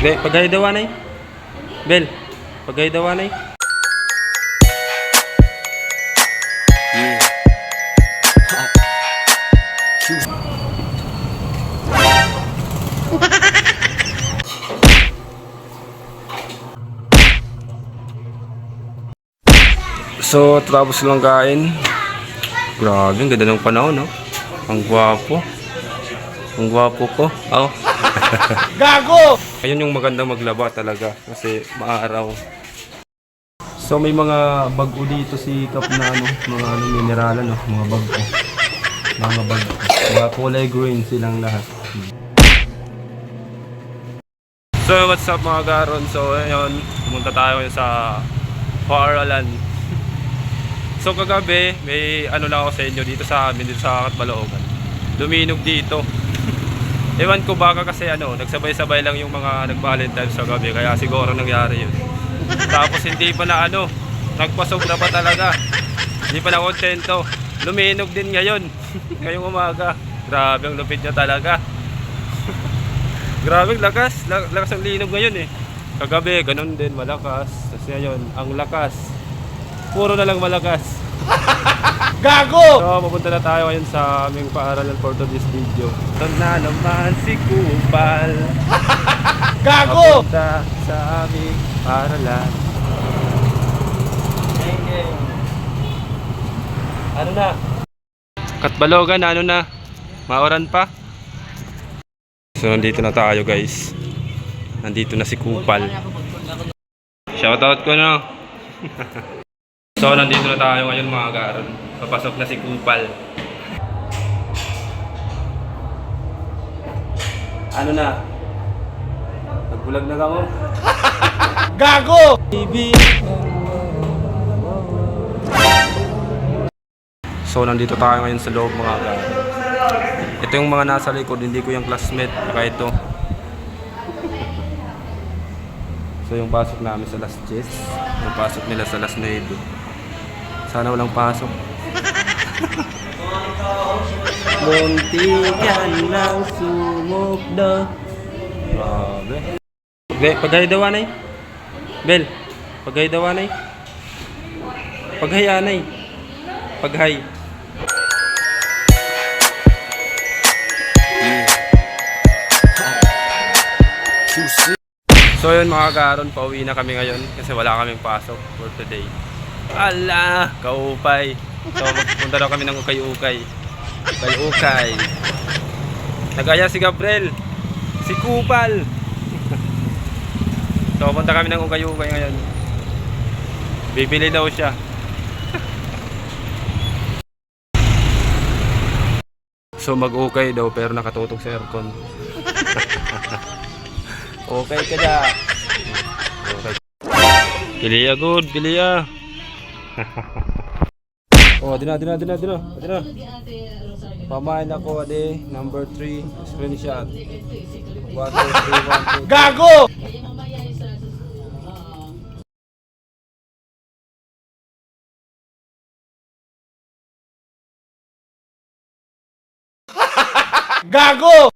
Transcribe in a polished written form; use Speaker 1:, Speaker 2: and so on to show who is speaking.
Speaker 1: Pagay dawanay. Bel, pagay dawanay. So, tapos lang kain. Grabe, ang ganda ng panahon, no? Ang gwapo. Ang gwapo ko. Oh.
Speaker 2: Gago!
Speaker 1: Ayun yung magandang maglaba talaga kasi maaraw. So may mga bago dito si Kap na mga mineralan, no, mga bago. Mga bago. Mga kulay green silang lahat. So what's up mga garon? So ayun, pumunta tayo ngayon sa paaralan. So kagabi, may lang ako sa inyo dito sa amin, dito sa Katbaloogan. Luminog dito. Ewan ko baka kasi nagsabay-sabay lang yung mga nag-Valentine's sa gabi, kaya siguro nangyari yun. Tapos hindi pa na nagpasobra pa talaga. Hindi pa na kontento. Luminog din ngayon. Ngayong umaga. Grabe ang lupit niya talaga. Grabe lakas. Lakas ang linog ngayon eh. Kagabi, ganun din, malakas. Tapos ngayon, ang lakas. Puro na lang malakas.
Speaker 2: Gago!
Speaker 1: So, pupunta na tayo ngayon sa aming paaralan for today's video. Doon na naman si Kupal.
Speaker 2: Gago!
Speaker 1: Papunta sa aming paaralan. Ano na? Katbalogan, ano na? Maoran pa? So, nandito na tayo guys. Nandito na si Kupal. Shoutout ko na. So, nandito na tayo ngayon mga garon. Papasok na si Kupal. Ano na? Nagbulag na kamo?
Speaker 2: Gago!
Speaker 1: Baby. So, nandito tayo ngayon sa loob mga garon. Ito yung mga nasa likod, hindi ko yung classmate. Saka ito. So, yung pasok namin sa last 10. Yung pasok nila sa last 9. Sana walang pasok. Muntikan lang sumukdo. Grabe. Paghay dawanay. Bel, paghay dawanay. Paghay anay. Paghay. So yun mga karon, pauwi na kami ngayon kasi wala kaming pasok for today. Ala, kaupay. So magpunta daw kami ng ukay-ukay. Ukay-ukay. Nagaya si Gabriel. Si Kupal. So punta kami ng ukay-ukay ngayon. Bibili daw siya. So mag-ukay daw pero nakatutok sa aircon. Okay ka da. Okay. Piliya good, piliya. Oh, dina. Pamain ako ade, number 3, screenshot. 1 2 3 1 2.
Speaker 2: Gago! Gago!